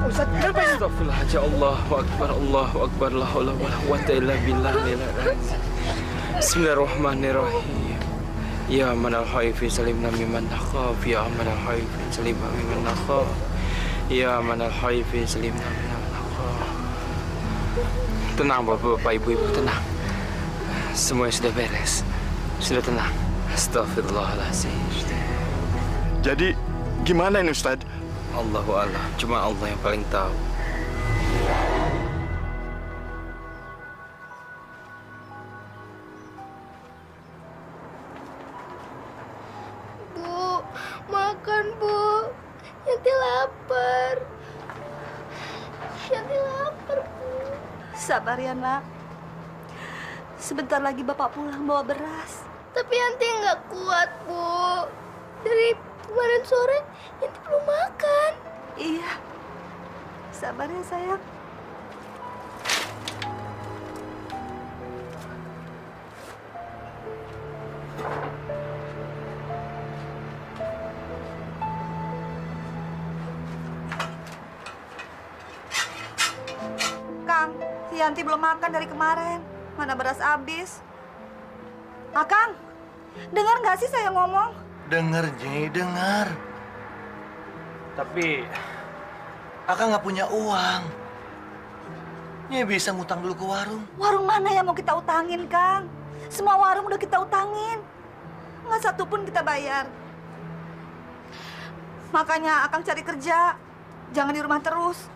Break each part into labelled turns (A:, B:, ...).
A: Ustaz, kenapa ini? Astagfirullahaladzim, Allahu Akbar, Allahu Akbar, la haula wa la quwwata illa billah. Bismillahirrahmanirrahim. Ya manal khaifi salimna mimman nakhaf, ya manal khaifi salimna mimman nakhaf. Ya manal khaifi salimna mimman nakhaf. Tenang Bapak-bapak, Ibu-ibu, tenang. Semuanya sudah beres. Sudah tenang. Astagfirullahaladzim.
B: Jadi, gimana ini Ustaz?
A: Allahu a'lam, cuma Allah yang paling tahu.
C: Bu, makan Bu. Yanti lapar. Yanti lapar Bu.
D: Sabar ya nak. Sebentar lagi bapak pulang bawa beras.
C: Tapi Yanti nggak kuat Bu. Dari kemarin sore Yanti belum makan.
D: Iya. Sabar ya sayang. Kang, si Yanti belum makan dari kemarin. Mana beras habis. Akang, dengar nggak sih saya ngomong?
E: Dengar, Nyi, dengar. Tapi Akang nggak punya uang. Nyi bisa ngutang dulu ke warung.
D: Warung mana yang mau kita utangin, Kang? Semua warung udah kita utangin. Nggak satu pun kita bayar. Makanya Akang cari kerja. Jangan di rumah terus.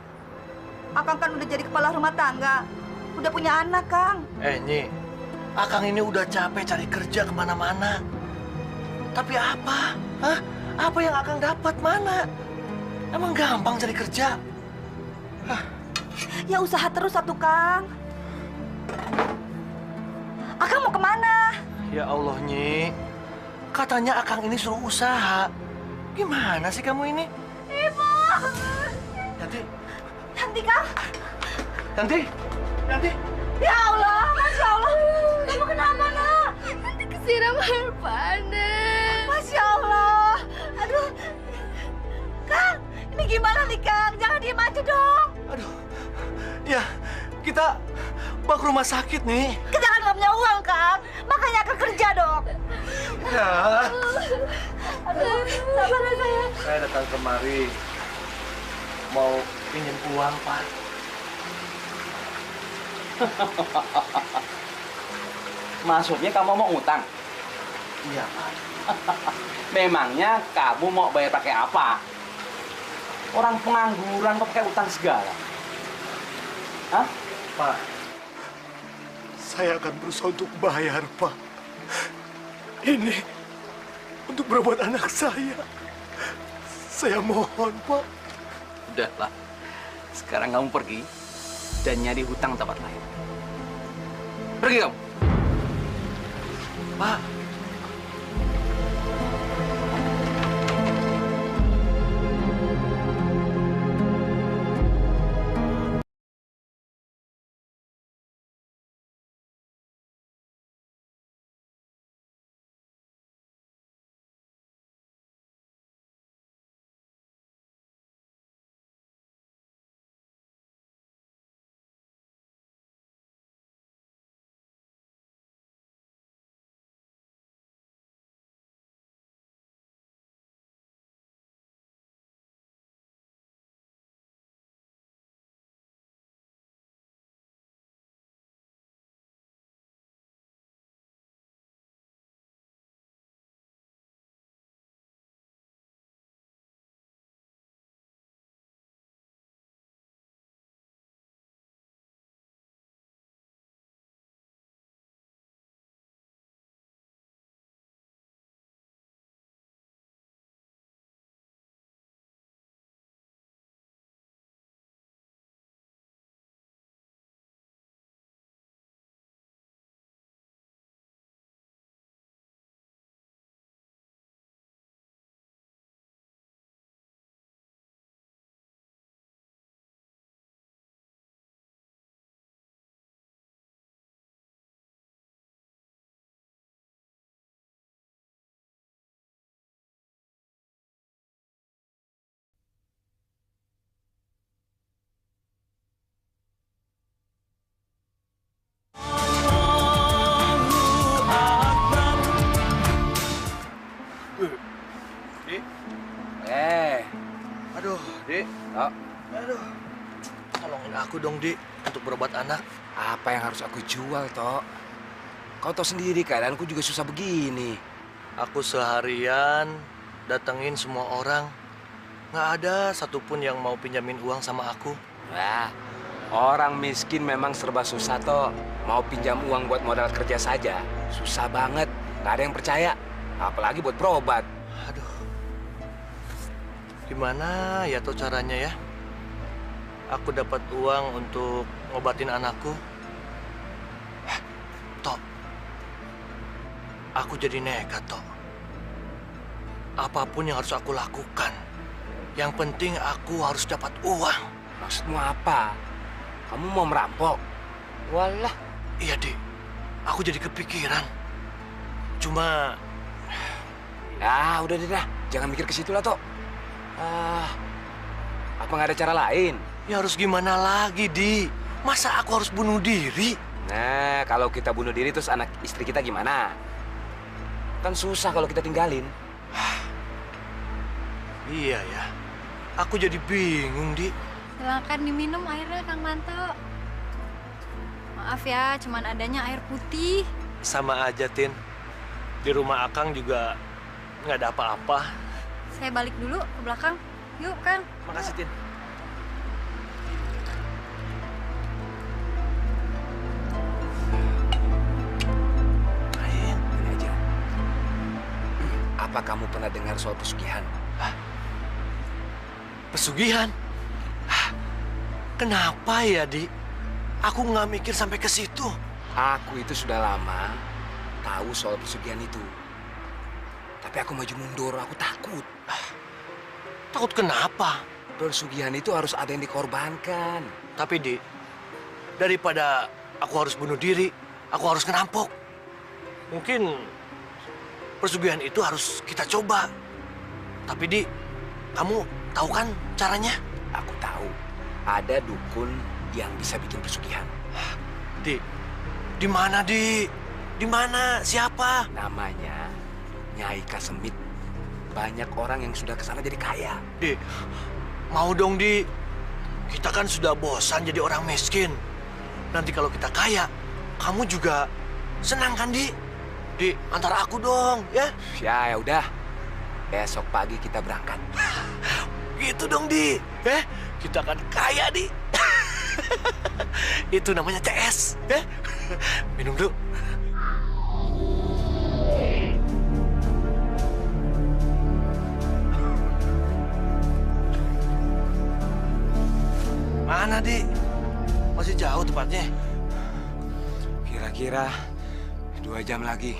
D: Akang kan udah jadi kepala rumah tangga. Udah punya anak, Kang.
E: Nyi, Akang ini udah capek cari kerja kemana-mana. Tapi apa? Hah? Apa yang Akang dapat mana? Emang gampang cari kerja? Hah?
D: Ya usaha terus satu, Kang. Akang mau kemana?
E: Ya Allah, Nyi. Katanya Akang ini suruh usaha. Gimana sih kamu ini?
D: Ibu!
E: Yanti,
D: Yanti, Kang.
E: Yanti, Yanti.
D: Ya Allah, Masya Allah. Kamu kenapa, nak?
C: Yanti kesiram air panas.
D: Masya Allah. Aduh. Kang, ini gimana nih, Kang? Jangan diem aja dong.
E: Aduh, ya kita bawa ke rumah sakit nih.
D: Kita kan nggak punya uang, Kang. Makanya akan kerja dong.
E: Ya,
D: Aduh, sabar ya, sayang.
E: saya datang kemari mau pinjam uang, Pak.
F: Maksudnya kamu mau ngutang?
E: Iya, Pak.
F: Memangnya kamu mau bayar pakai apa? Orang pengangguran kok pakai utang segala? Hah?
B: Pak, saya akan berusaha untuk bayar, Pak. Ini untuk berobat anak saya. Saya mohon, Pak.
F: Udahlah. Sekarang kamu pergi dan nyari hutang tempat lain. Pergi kamu.
E: Pak, aku dong, Di, untuk berobat anak.
G: Apa yang harus aku jual, Tok? Kau tahu sendiri keadaanku juga susah begini.
E: Aku seharian datengin semua orang. Nggak ada satupun yang mau pinjamin uang sama aku.
G: Wah, orang miskin memang serba susah, Tok. Mau pinjam uang buat modal kerja saja, susah banget. Nggak ada yang percaya, apalagi buat berobat.
E: Aduh, gimana ya tuh caranya ya? Aku dapat uang untuk ngobatin anakku. Tok, aku jadi nekat, Tok. Apapun yang harus aku lakukan, yang penting aku harus dapat uang.
G: Maksudmu apa? Kamu mau merampok? Walah.
E: Iya, Dik. Aku jadi kepikiran. Cuma...
G: Ah, udah deh dah. Jangan mikir ke situ lah, Tok. Apa nggak ada cara lain?
E: Ya harus gimana lagi, Di? Masa aku harus bunuh diri?
G: Nah, kalau kita bunuh diri terus anak istri kita gimana? Kan susah kalau kita tinggalin.
E: Iya ya. Aku jadi bingung, Di.
H: Silakan diminum airnya, Kang Manto. Maaf ya, cuman adanya air putih.
E: Sama aja, Tin. Di rumah Akang juga nggak ada apa-apa.
H: Saya balik dulu ke belakang. Yuk, Kang.
E: Makasih, Tin.
G: Ini aja. Apa kamu pernah dengar soal pesugihan?
E: Pesugihan? Kenapa ya, Di? Aku nggak mikir sampai ke situ.
G: Aku itu sudah lama tahu soal pesugihan itu. Tapi aku maju mundur, aku takut.
E: Takut kenapa?
G: Pesugihan itu harus ada yang dikorbankan.
E: Tapi, Di, daripada aku harus bunuh diri, aku harus ngerampok. Mungkin pesugihan itu harus kita coba. Tapi, Di, kamu tahu kan caranya?
G: Aku tahu. Ada dukun yang bisa bikin pesugihan.
E: Di mana, Di? Di mana? Siapa?
G: Namanya Nyai Kasemit. Banyak orang yang sudah kesana jadi kaya.
E: Di, mau dong, Di. Kita kan sudah bosan jadi orang miskin. Nanti kalau kita kaya, kamu juga senang kan, Di? Di, antar aku dong, ya?
G: Ya udah. Besok pagi kita berangkat.
E: Gitu dong, Di. Kita akan kaya, Di. Itu namanya CS, ya? Minum dulu. Mana, Di? Masih jauh tempatnya?
G: Kira-kira 2 jam lagi.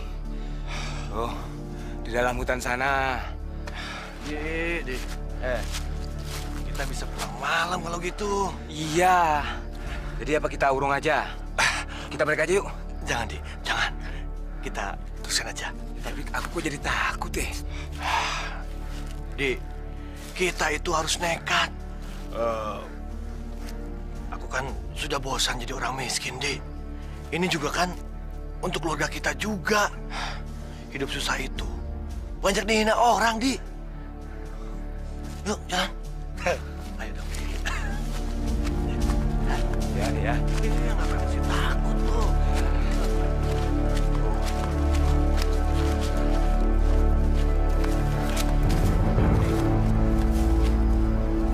G: Oh, di dalam hutan sana.
E: Di. Kita bisa pulang malam kalau gitu.
G: Iya. Jadi apa kita urung aja? Kita balik aja yuk.
E: Jangan, Di. Jangan. Kita teruskan aja.
G: Tapi aku kok jadi takut deh.
E: Di, kita itu harus nekat. Aku kan sudah bosan jadi orang miskin, Di. Ini juga kan untuk keluarga kita juga. Hidup susah itu banyak dihina orang, Di. Yuk, jalan. Ayo dong, Di.
G: Ya.
E: Iya, ngapain sih takut lo?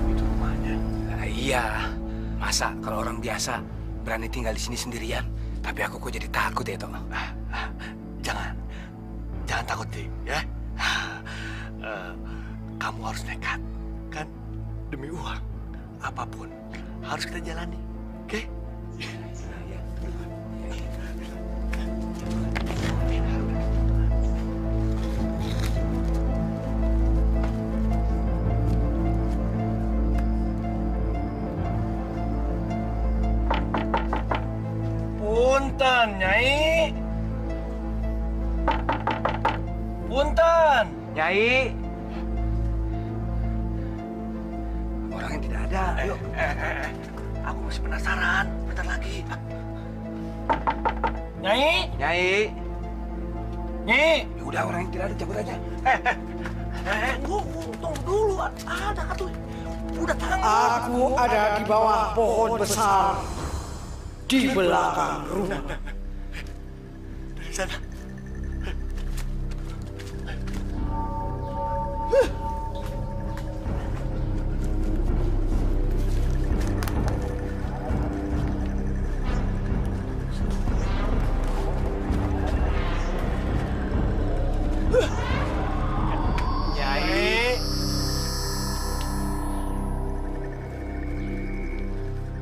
E: Itu rumahnya.
G: Nah, iya. Masa kalau orang biasa berani tinggal di sini sendirian? Tapi aku kok jadi takut ya, Tok.
E: Jangan takut, Di, ya. Kamu harus nekat, kan? Demi uang, apapun harus kita jalani, oke? Punten, Nyai. Punten.
G: Nyai. Orangnya tidak ada. Ayo.
E: Aku masih penasaran. Bentar lagi. Nyai.
G: Nyai.
E: Nyai.
G: Ya udah, orang yang tidak ada cabut aja.
E: Tunggu dulu. Ada tuh. Udah tahu.
I: Aku ada di bawah pohon besar di belakang rumah.
B: Dari sana.
E: Nyai.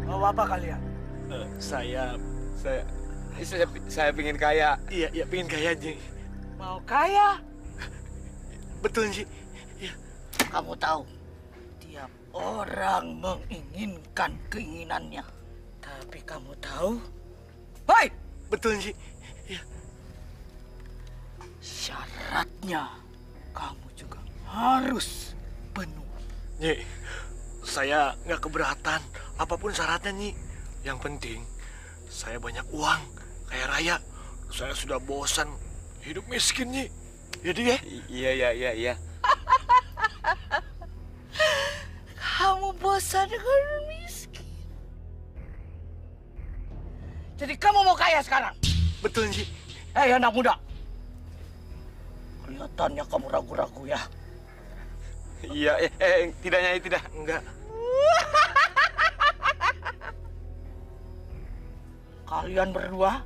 E: Mau apa kalian?
B: Saya
G: pingin kaya.
B: iya pengen kaya, Nyi.
I: Mau kaya?
B: Betul, Nyi. Iya.
I: Kamu tahu, tiap orang menginginkan keinginannya. Tapi kamu tahu, hei,
B: Betul, Nyi. Iya.
I: syaratnya kamu juga harus penuh.
B: Nyi, saya nggak keberatan apapun syaratnya, Nyi. Yang penting saya banyak uang, kaya raya. Saya sudah bosan hidup miskin, Nyi. Jadi ya?
G: Iya.
I: Kamu bosan dengan miskin. Jadi kamu mau kaya sekarang?
B: Betul, Nyi.
I: Hei anak muda, kelihatannya kamu ragu-ragu ya.
G: Iya, tidak Nyai, tidak.
B: Enggak.
I: Kalian berdua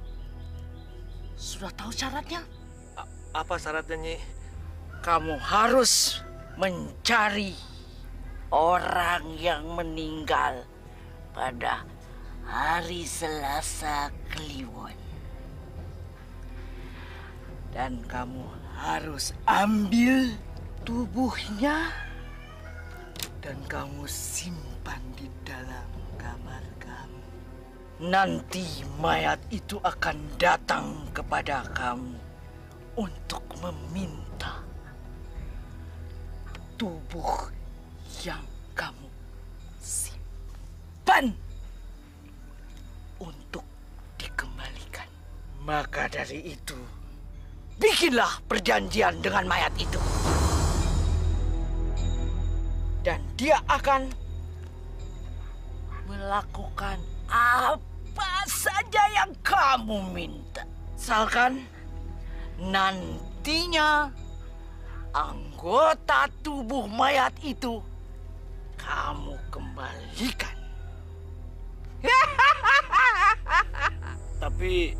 I: sudah tahu syaratnya?
B: Apa syaratnya, Nyi?
I: Kamu harus mencari orang yang meninggal pada hari Selasa Kliwon. Dan kamu harus ambil tubuhnya dan kamu simpan di dalam kamar kamu. Nanti mayat itu akan datang kepada kamu untuk meminta tubuh yang kamu simpan untuk dikembalikan. Maka dari itu, bikinlah perjanjian dengan mayat itu. Dan dia akan melakukan apa saja yang kamu minta. Misalkan nantinya anggota tubuh mayat itu kamu kembalikan.
B: Tapi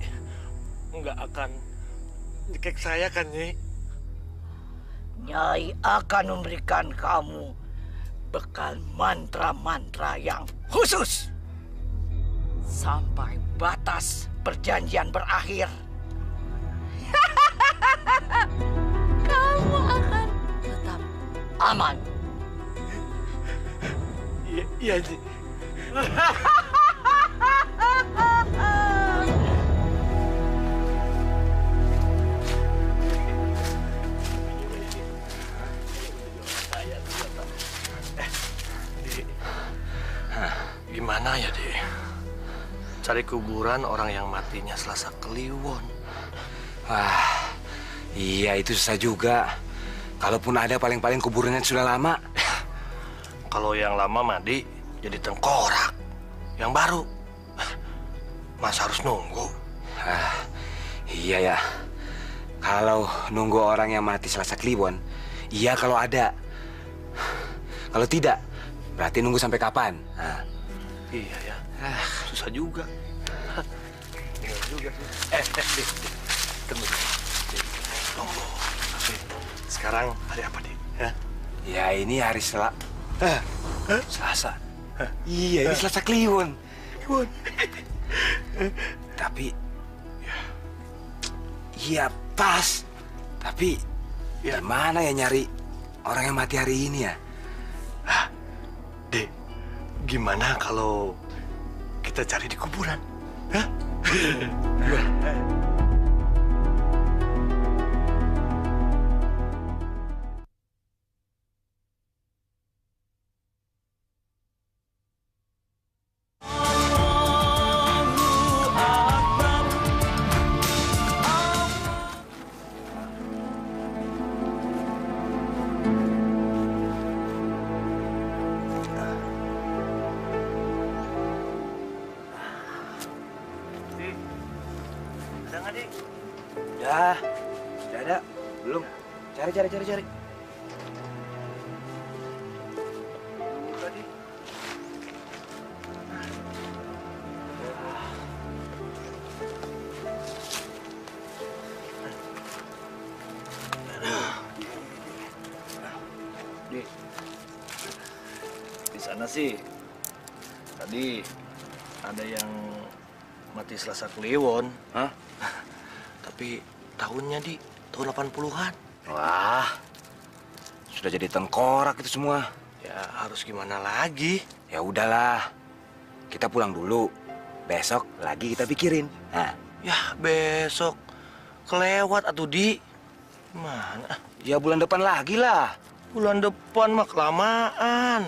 B: nggak akan nyekek saya kan, Nyi?
I: Nyai akan memberikan kamu bekal mantra-mantra yang khusus sampai batas perjanjian berakhir. Kamu akan tetap aman.
B: Iya, Nyi. Gimana ya, Dek? Cari kuburan orang yang matinya Selasa Kliwon.
G: Wah, iya itu susah juga. Kalaupun ada paling-paling kuburannya sudah lama.
B: Kalau yang lama mati jadi tengkorak. Yang baru, masa harus nunggu?
G: Iya ya. Kalau nunggu orang yang mati Selasa Kliwon, iya kalau ada. Kalau tidak, berarti nunggu sampai kapan?
B: Iya ya, susah juga. Benar juga sih. Tunggu. Tunggu. Sekarang hari apa, Dik?
G: Ya ini hari Selasa. Iya, ini Selasa Kliwon. Tapi, iya pas. Tapi, gimana ya nyari orang yang mati hari ini ya?
B: Dek, gimana kalau kita cari di kuburan?
G: Udah ada. Belum. Cari.
E: Di sana sih tadi ada yang mati Selasa Kliwon.
G: Hah?
E: Tapi tahunnya tahun 80-an.
G: Wah, sudah jadi tengkorak itu semua.
E: Ya harus gimana lagi?
G: Ya udahlah, kita pulang dulu. Besok lagi kita pikirin. Nah,
E: Ya besok kelewat atuh Di. Mana?
G: ya bulan depan lagi lah.
E: Bulan depan mah kelamaan.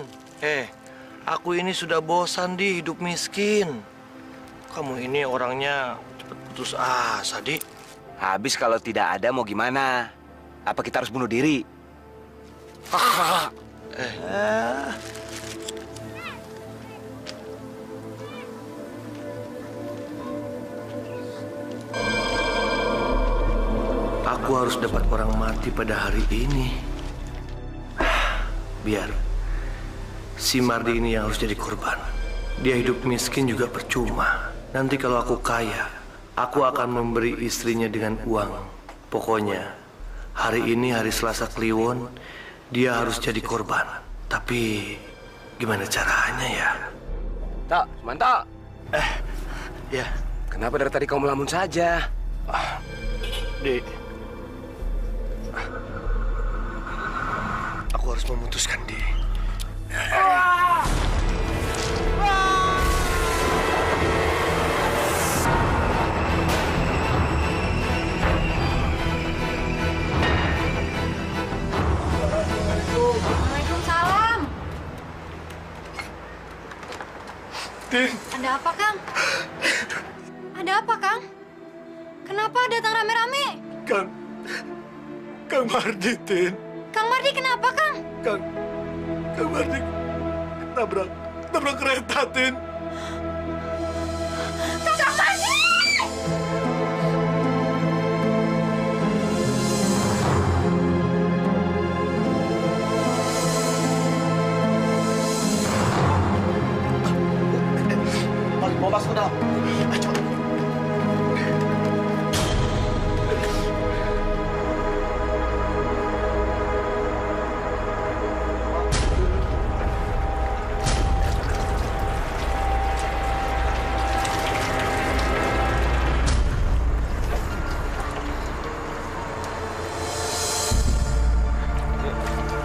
E: Aku ini sudah bosan Di hidup miskin. Kamu ini orangnya cepet putus asa Di.
G: Habis kalau tidak ada mau gimana? Apa kita harus bunuh diri?
E: Aku harus dapat orang mati pada hari ini. Biar si Mardi ini yang harus jadi korban. Dia hidup miskin juga percuma. Nanti kalau aku kaya, aku akan memberi istrinya dengan uang. Pokoknya, hari ini hari Selasa Kliwon, dia harus jadi korban. Tapi, gimana caranya ya?
G: Tak, mantap.
E: Ya,
G: Kenapa dari tadi kau melamun saja?
E: Dek. Aku harus memutuskan, Dek.
H: Waalaikumsalam.
B: Tin,
H: Ada apa, Kang? Ada apa, Kang? Kenapa datang rame-rame?
B: Kang Mardi, Tin.
H: Kang Mardi kenapa, Kang?
B: Kang Mardi tabrak kereta, Tin.
H: Kang Mardi!
E: Mau masuk ke dalam. Ayo.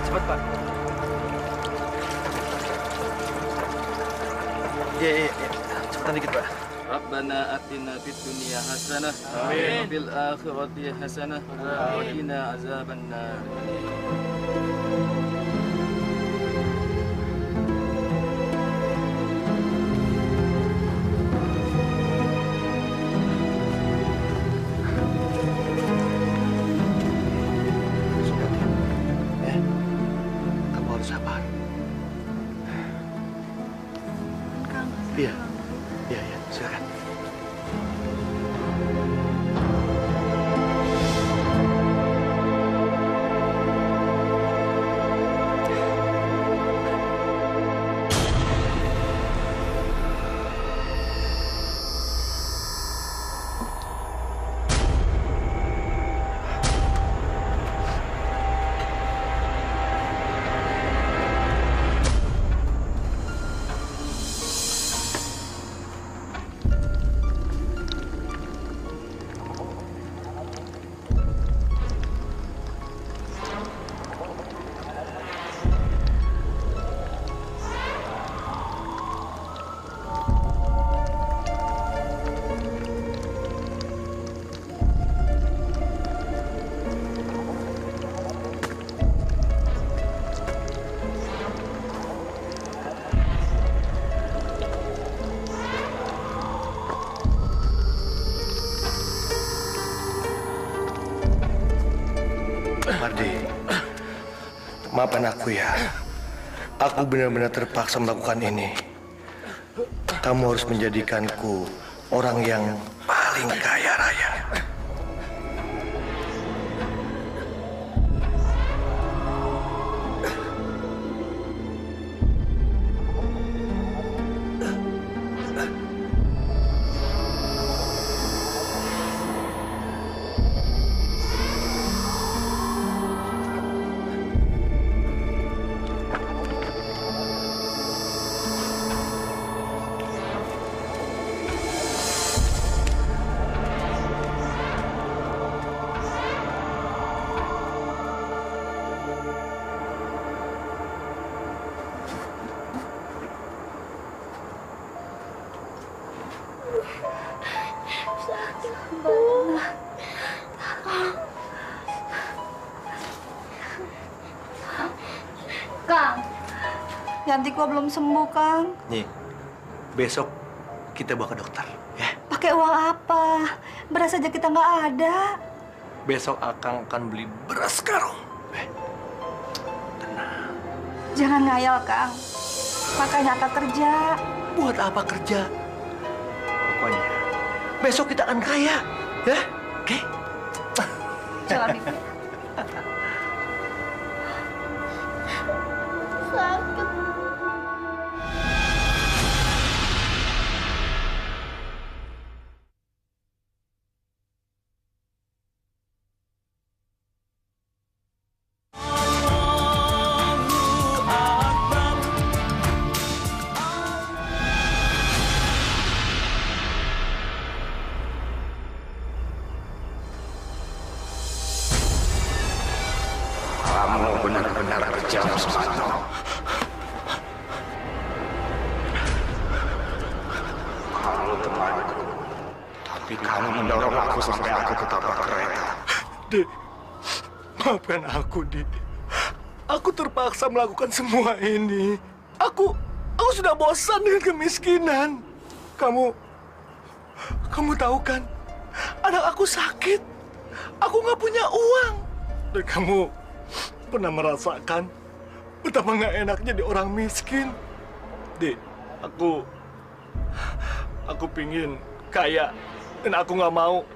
G: Cepat, Pak.
E: Iya. Cepetan dikit, Pak.
A: Rabbana atina fid dunya hasanah wa fil akhirati hasanah wa qina azabannar.
E: Ya. Kamu harus sabar.
H: Kang,
E: Iya, silakan. Mardi, maafkan aku ya. Aku benar-benar terpaksa melakukan ini. Kamu harus menjadikanku orang yang paling kaya raya.
D: Yanti kok belum sembuh, Kang.
E: Nyi, besok kita bawa ke dokter, ya.
D: Pakai uang apa? Beras aja kita nggak ada.
E: Besok Akang akan beli beras karung. Tenang.
D: Jangan ngayal, Kang. Makanya Akang kerja.
E: Buat apa kerja? Pokoknya besok kita akan kaya, ya? Oke?
D: Jalan itu.
C: Sakit.
G: Kamu benar-benar kejam, Sumanto. Kamu temanku, tapi kamu mendorong aku sampai aku ketabrak kereta.
B: Dik, maafkan aku, Dik. Aku terpaksa melakukan semua ini. Aku sudah bosan dengan kemiskinan. Kamu tahu kan, anak aku sakit. Aku nggak punya uang. Dan kamu pernah merasakan betapa nggak enak jadi orang miskin. Dik, aku pingin kaya. Dan aku nggak mau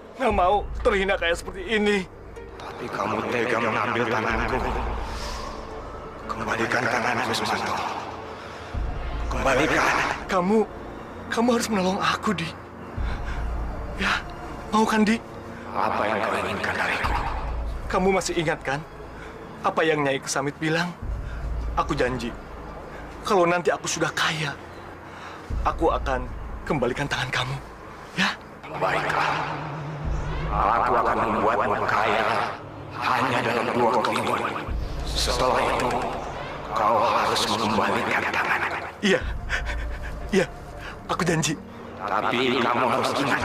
B: terhina kayak seperti ini.
G: Tapi kamu tega mengambil tanganku. Kembalikan tanganku, Sumanto. Kembalikan.
B: Kamu harus menolong aku, Di. Ya, mau kan, Di?
G: Apa yang kau inginkan dariku?
B: Kamu masih ingat kan? Apa yang Nyai Kesamit bilang? Aku janji, kalau nanti aku sudah kaya, aku akan kembalikan tangan kamu. Ya?
G: Baiklah. Aku akan membuatmu kaya hanya dalam 2 kali. Setelah itu, kau harus mengembalikan tangan.
B: Iya, aku janji.
G: Tapi kamu harus ingat,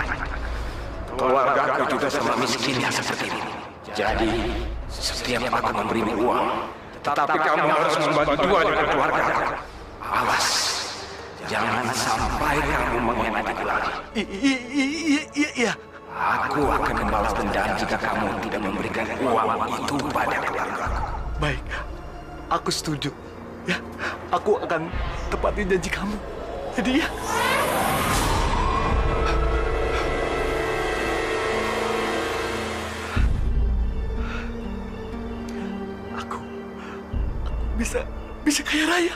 G: keluargaku juga sama miskinnya seperti ini. Jadi, setiap aku memberimu uang, tetapi kamu harus membagi 2 dengan keluargaku. Awas, jangan sampai kamu mengkhianati lagi.
B: Iya.
G: Aku akan membalas dendam jika kamu tidak memberikan uang itu pada keluargaku.
B: Baik, aku setuju. Ya, aku akan tepati janji kamu. Jadi ya. Aku bisa kaya raya.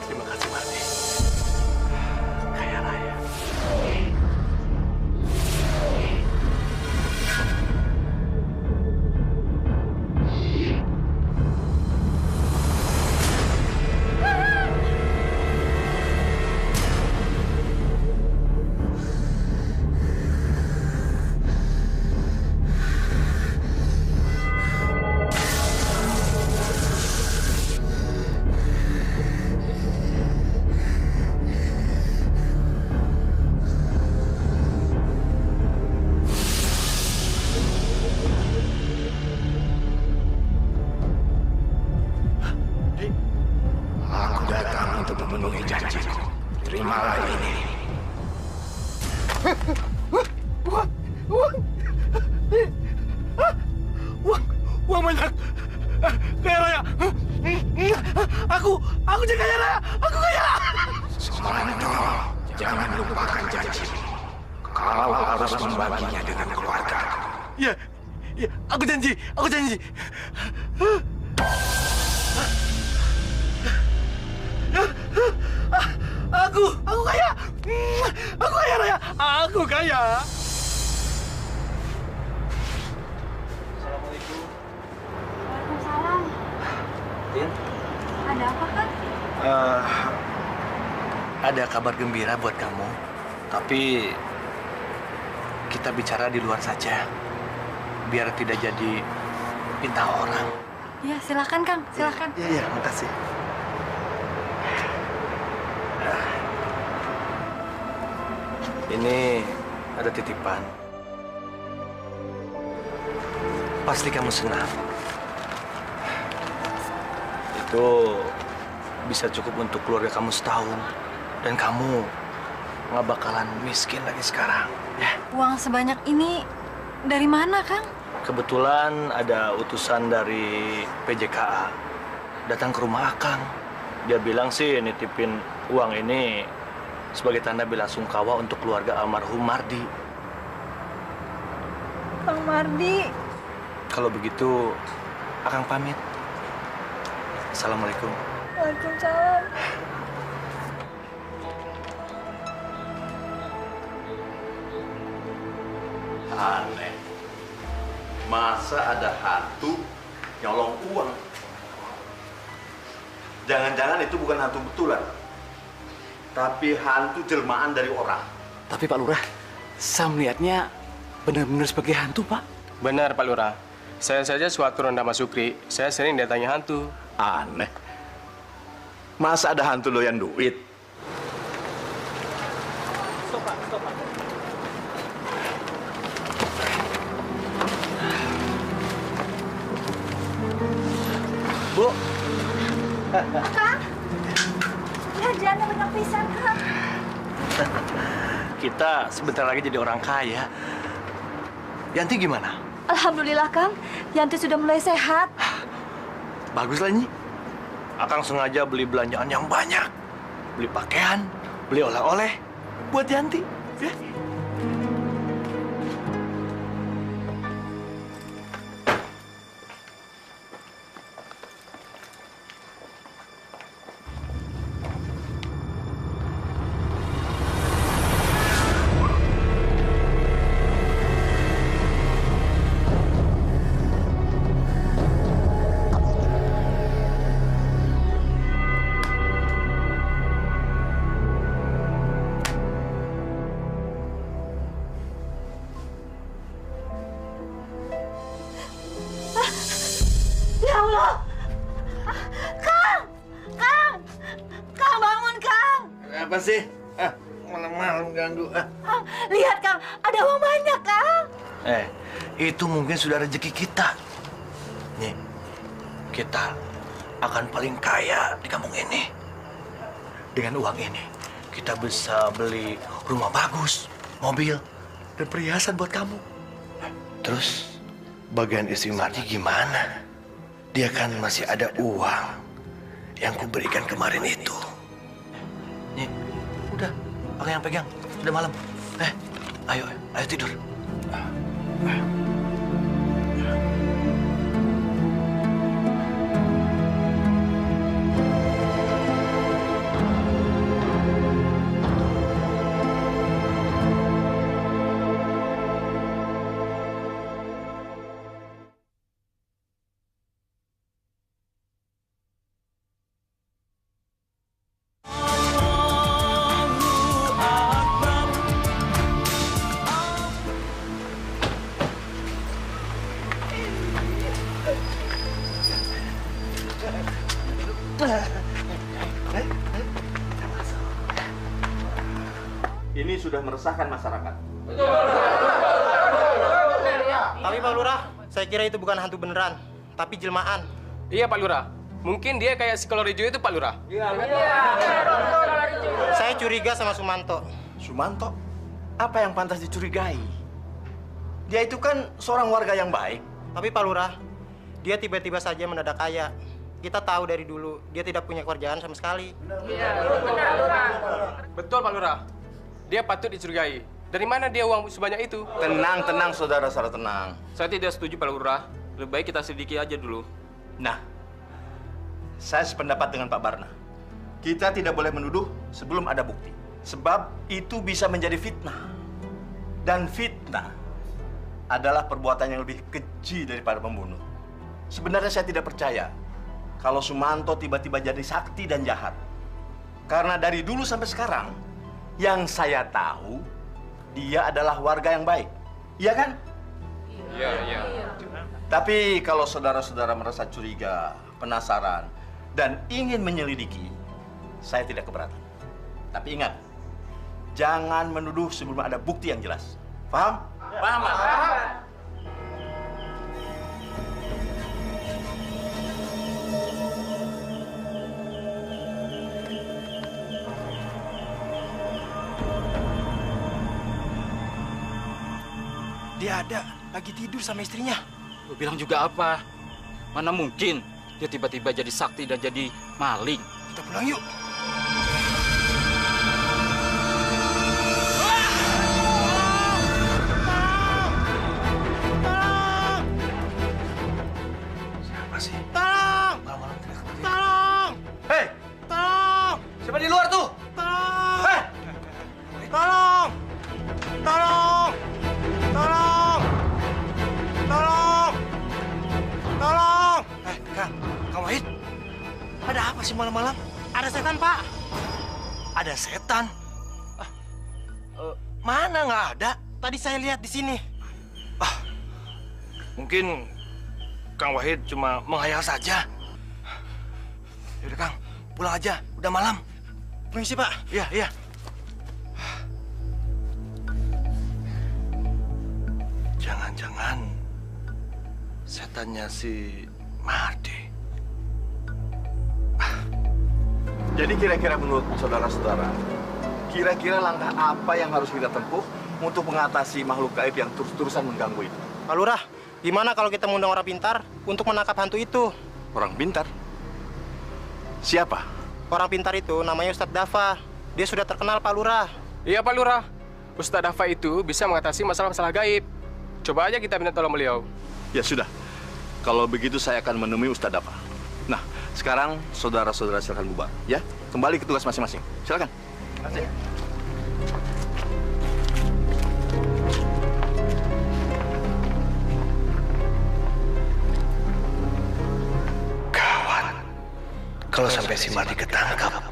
B: Terima kasih, Marni. Kaya raya.
G: Aku datang untuk memenuhi janjiku. Terimalah ini.
B: Uang banyak. Kaya raya. Aku jadi kaya raya. Aku kaya.
G: Sumanto, jangan lupakan janjimu. Kau harus membaginya dengan keluargaku.
B: Iya. Aku janji. Aku kaya. Aku kaya raya. Aku kaya.
H: Waalaikumsalam.
E: Tin,
H: Ada apa, Kang?
E: ada kabar gembira buat kamu. Tapi kita bicara di luar saja. Biar tidak jadi pinta orang.
H: Ya, silakan, Kang. Silakan.
E: Iya, makasih. Ini ada titipan. Pasti kamu senang itu bisa cukup untuk keluarga kamu setahun. Dan kamu nggak bakalan miskin lagi sekarang, ya.
H: Uang sebanyak ini dari mana, Kang?
E: Kebetulan ada utusan dari PJKA datang ke rumah Akang. Dia bilang sih nitipin uang ini sebagai tanda bela sungkawa untuk keluarga almarhum Mardi.
H: Kang Mardi.
E: Kalau begitu, Akang pamit. Assalamualaikum.
H: Waalaikumsalam.
J: Aneh. Masa ada hantu nyolong uang? Jangan-jangan itu bukan hantu betulan, tapi hantu jelmaan dari orang.
F: Tapi Pak Lurah, saya melihatnya benar-benar sebagai hantu, Pak.
K: Benar, Pak Lurah. Saya saja sewaktu ronda Mas Sukri, saya sering datangi hantu.
J: Aneh. Masa ada hantu doyan duit?
K: Stop, Pak. Stop, Pak.
E: Bu.
D: Kang, belanjaannya banyak pisan, Kang.
E: Kita sebentar lagi jadi orang kaya. Yanti gimana?
D: Alhamdulillah, Kang. Yanti sudah mulai sehat.
E: Baguslah, Nyi. Akang sengaja beli belanjaan yang banyak. Beli pakaian, beli oleh-oleh buat Yanti. Ya.
D: Ya Allah! Kang! Kang! Kang, bangun, Kang!
J: Apa sih? Malam-malam ganggu.
D: Lihat, Kang. Ada uang banyak, Kang.
E: Itu mungkin sudah rezeki kita. Nih, kita akan paling kaya di kampung ini. Dengan uang ini, kita bisa beli rumah bagus, mobil, dan perhiasan buat kamu. Terus, bagian istri Mardi gimana? Dia kan masih ada uang yang kuberikan kemarin itu. Nih, udah, pakai yang pegang. Udah malam. Ayo tidur.
J: Ini sudah meresahkan masyarakat.
L: Tapi Pak Lurah, saya kira itu bukan hantu beneran, tapi jelmaan.
K: Iya, Pak Lurah. Mungkin dia kayak si kolor hijau itu, Pak Lurah.
L: Saya curiga sama Sumanto.
J: Sumanto? Apa yang pantas dicurigai? Dia itu kan seorang warga yang baik.
L: Tapi Pak Lurah, dia tiba-tiba saja mendadak kaya. Kita tahu dari dulu, dia tidak punya kerjaan sama sekali.
K: Betul, Pak Lurah. Dia patut dicurigai. Dari mana dia uang sebanyak itu?
J: Tenang, saudara-saudara, tenang.
K: Saya tidak setuju, Pak Lurah. Lebih baik kita selidiki aja dulu.
J: Nah, saya sependapat dengan Pak Barna. Kita tidak boleh menuduh sebelum ada bukti. Sebab itu bisa menjadi fitnah. Dan fitnah adalah perbuatan yang lebih keji daripada pembunuh. Sebenarnya saya tidak percaya kalau Sumanto tiba-tiba jadi sakti dan jahat. Karena dari dulu sampai sekarang, yang saya tahu, dia adalah warga yang baik. Iya kan?
K: Iya.
J: Tapi kalau saudara-saudara merasa curiga, penasaran, dan ingin menyelidiki, saya tidak keberatan. Tapi ingat, jangan menuduh sebelum ada bukti yang jelas. Paham?
K: Paham, Pak.
L: Dia ada, lagi tidur sama istrinya.
F: Lu bilang juga apa? Mana mungkin dia tiba-tiba jadi sakti dan jadi maling.
L: Kita pulang yuk.
B: Siapa sih?
L: Tolong!
B: Malam-malam teriak-teriak.
L: Tolong!
E: Hei,
L: Tolong!
E: siapa di luar tuh?
L: Tolong!
E: Hei,
L: Tolong! Tolong! Tolong! Tolong! Tolong!
B: Kang Wahid, ada apa sih malam-malam?
L: Ada setan, Pak.
B: Ada setan? Mana nggak ada?
L: Tadi saya lihat di sini.
B: Mungkin Kang Wahid cuma menghayal saja. Yaudah Kang, pulang aja. Udah malam.
L: Permisi, Pak.
B: Iya, iya. Jangan-jangan setannya si Mardi.
J: Jadi kira-kira menurut saudara-saudara, kira-kira langkah apa yang harus kita tempuh untuk mengatasi makhluk gaib yang terus-terusan mengganggu itu?
L: Pak Lurah, gimana kalau kita mengundang orang pintar untuk menangkap hantu itu?
J: Orang pintar? Siapa?
L: Orang pintar itu namanya Ustadz Dafa. Dia sudah terkenal, Pak Lurah.
K: Iya, Pak Lurah. Ustadz Dafa itu bisa mengatasi masalah-masalah gaib. Coba aja kita minta tolong beliau.
J: Ya sudah, kalau begitu saya akan menemui Ustadz Dafa. Nah, sekarang saudara-saudara silakan bubar, ya. Kembali ke tugas masing-masing. Silakan. Terima kasih.
B: Gawat. Kalau sampai si Mardi ketangkap,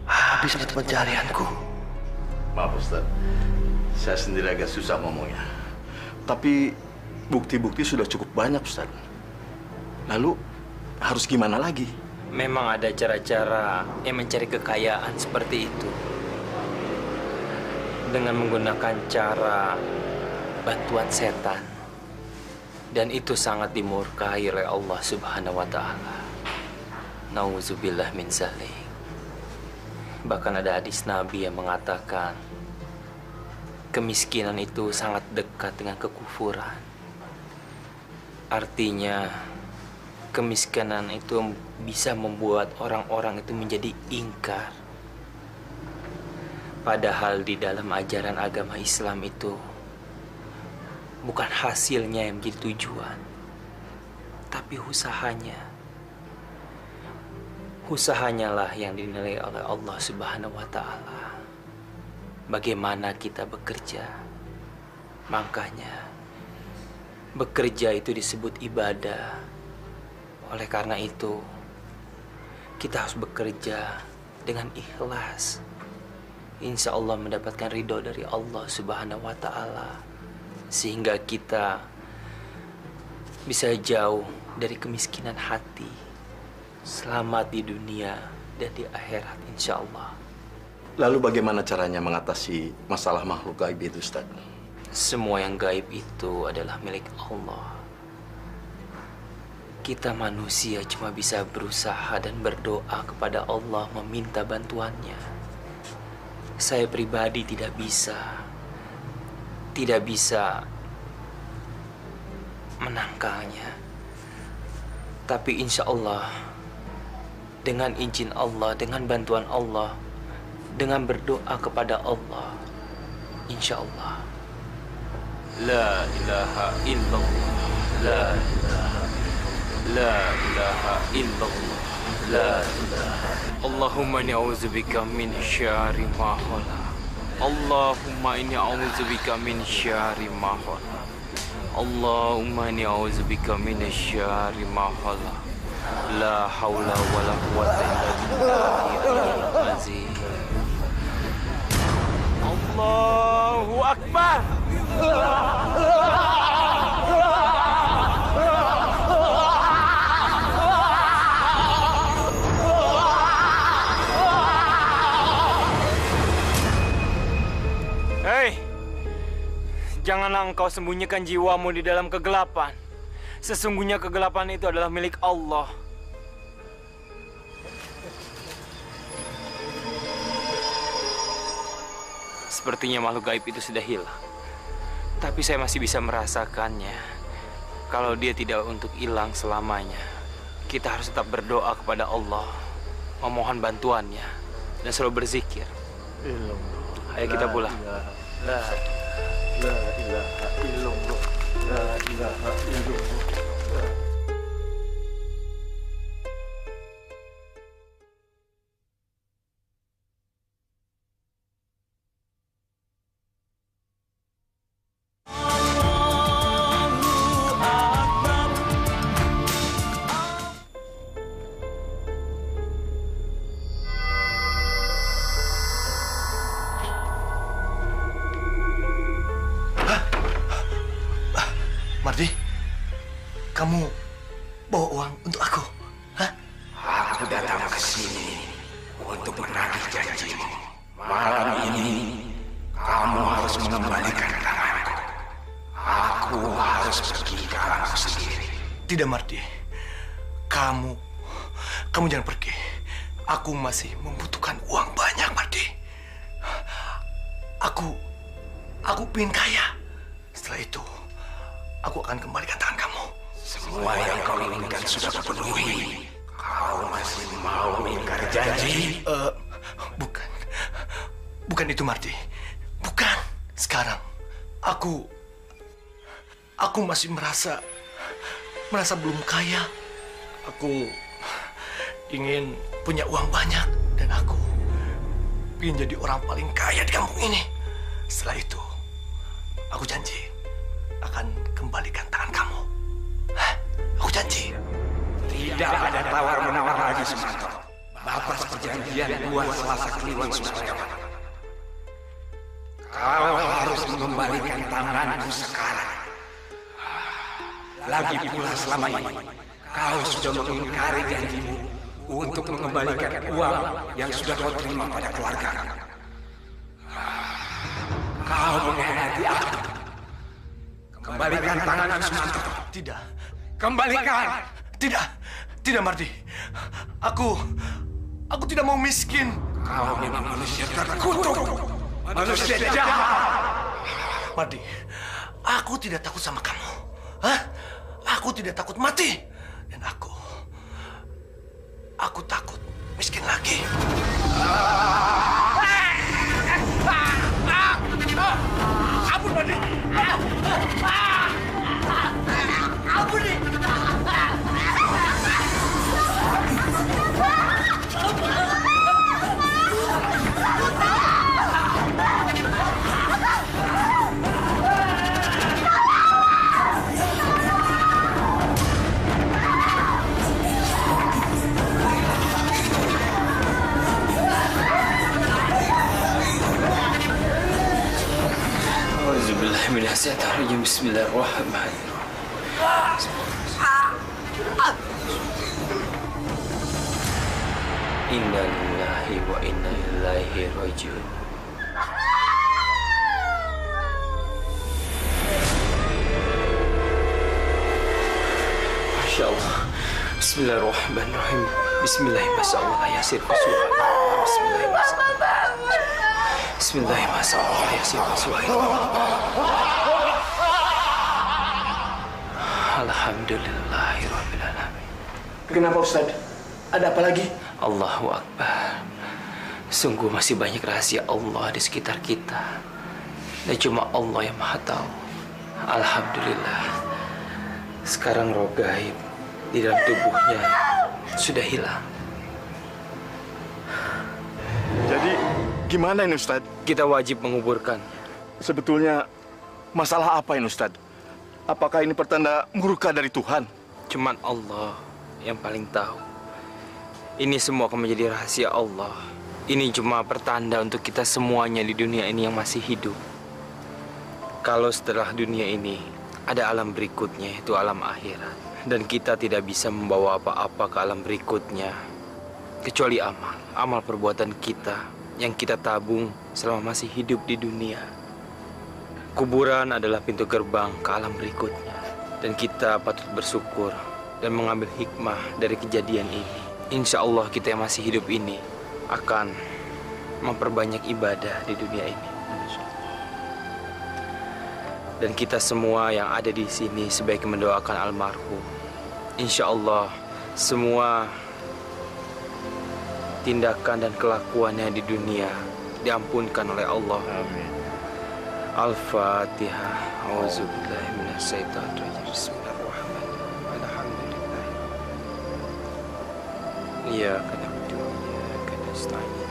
B: habis mata pencarianku.
J: Maaf Ustadz, saya sendiri agak susah ngomongnya. Tapi bukti-bukti sudah cukup banyak Ustadz. Lalu harus gimana lagi?
A: Memang ada cara-cara yang mencari kekayaan seperti itu. Dengan menggunakan cara bantuan setan. Dan itu sangat dimurkai oleh Allah Subhanahu wa Ta'ala. Nauzubillah min zalik. Bahkan ada hadis Nabi yang mengatakan kemiskinan itu sangat dekat dengan kekufuran. Artinya kemiskinan itu bisa membuat orang-orang itu menjadi ingkar. Padahal di dalam ajaran agama Islam itu bukan hasilnya yang menjadi tujuan, tapi usahanya. Usahanya lah yang dinilai oleh Allah Subhanahu wa Ta'ala. Bagaimana kita bekerja. Makanya bekerja itu disebut ibadah. Oleh karena itu kita harus bekerja dengan ikhlas. Insya Allah mendapatkan ridho dari Allah Subhanahu wa Ta'ala, sehingga kita bisa jauh dari kemiskinan hati, selamat di dunia dan di akhirat insya Allah.
J: Lalu bagaimana caranya mengatasi masalah makhluk gaib itu Ustaz?
A: Semua yang gaib itu adalah milik Allah. Kita manusia cuma bisa berusaha dan berdoa kepada Allah meminta bantuannya. Saya pribadi tidak bisa menangkalnya. Tapi insya Allah, dengan izin Allah, dengan bantuan Allah, dengan berdoa kepada Allah, insya Allah. La ilaha illallah, la ilaha illallah, la ilaha. Allahumma inni a'udzubika min syarri ma khalaq. Allahumma inni a'udzubika min syarri ma khalaq. Allahumma inni a'udzubika min syarri ma khalaq. La haula wala quwwata illa billahil azim. Allahu akbar. Hei, janganlah engkau sembunyikan jiwamu di dalam kegelapan. Sesungguhnya kegelapan itu adalah milik Allah. Sepertinya makhluk gaib itu sudah hilang. Tapi saya masih bisa merasakannya. Kalau dia tidak untuk hilang selamanya, kita harus tetap berdoa kepada Allah, memohon bantuannya, dan selalu berzikir. Ayo kita pulang.
E: La ilaha illallah. La ilaha illallah.
B: Mardi, kamu bawa uang untuk aku? Hah?
G: Aku datang ke sini untuk menagih janjimu. Malam ini kamu harus mengembalikan tanganku. Aku harus pergi ke arahku sendiri.
B: Tidak, Mardi. Kamu jangan pergi. Aku masih membutuhkan uang banyak, Mardi. Aku pengen kaya. Setelah itu, aku akan kembalikan tangan kamu.
G: Semua yang kau inginkan sudah terpenuhi. Kau masih mau ingkar janji?
B: Bukan itu, Mardi. Bukan. Sekarang, aku masih merasa belum kaya. Aku ingin punya uang banyak dan aku ingin jadi orang paling kaya di kampung ini. Setelah itu, aku janji akan kembalikan tangan kamu. Hah? Aku janji.
G: Tidak ada tawar-menawar lagi, Sumanto. Batas perjanjian buat Selasa Kliwon sudah lewat. Kau harus mengembalikan tanganku sekarang. Lagi pula selama ini, kau sudah mengingkari janjimu untuk mengembalikan uang yang sudah kau terima pada keluarga. Kau mengkhianati aku. Kembalikan tanganku, Sumanto.
B: Tidak.
G: Kembalikan.
B: Tidak, Mardi. Aku tidak mau miskin.
G: Kau memang manusia terkutuk. Manusia jahat.
B: Mardi, aku tidak takut sama kamu. Hah? Aku tidak takut mati. Dan aku takut miskin lagi. Ampun, Mardi. Ampun, nih.
A: Bismillahirrahmanirrahim. Bismillahirrahmanirrahim. Inna lillahi wa inna ilaihi rajiun. Masya Allah. Bismillahirrahmanirrahim. Bismillahirrahmanirrahim. Bismillahirrahmanirrahim. Alhamdulillahirrahmanirrahim.
B: Kenapa, Ustaz? Ada apa lagi?
A: Allahu Akbar. Sungguh masih banyak rahasia Allah di sekitar kita. Dan cuma Allah yang Maha Tahu. Alhamdulillah. Sekarang roh gaib di dalam tubuhnya sudah hilang.
J: Jadi gimana ini, Ustadz?
A: Kita wajib menguburkan.
J: Sebetulnya masalah apa ini, Ustadz? Apakah ini pertanda murka dari Tuhan?
A: Cuman Allah yang paling tahu. Ini semua akan menjadi rahasia Allah. Ini cuma pertanda untuk kita semuanya di dunia ini yang masih hidup. Kalau setelah dunia ini ada alam berikutnya, yaitu alam akhirat. Dan kita tidak bisa membawa apa-apa ke alam berikutnya kecuali amal perbuatan kita yang kita tabung selama masih hidup di dunia. Kuburan adalah pintu gerbang ke alam berikutnya. Dan kita patut bersyukur dan mengambil hikmah dari kejadian ini. Insya Allah kita yang masih hidup ini akan memperbanyak ibadah di dunia ini. Dan kita semua yang ada di sini sebaiknya mendoakan almarhum. Insya Allah semua tindakan dan kelakuannya di dunia diampunkan oleh Allah.
J: Amin.
A: Al-Fatihah. Auzubillahi minasyaitonir rajim. Bismillahirrahmanirrahim. Alhamdulillah. Iyyaka na'budu wa iyyaka nasta'in.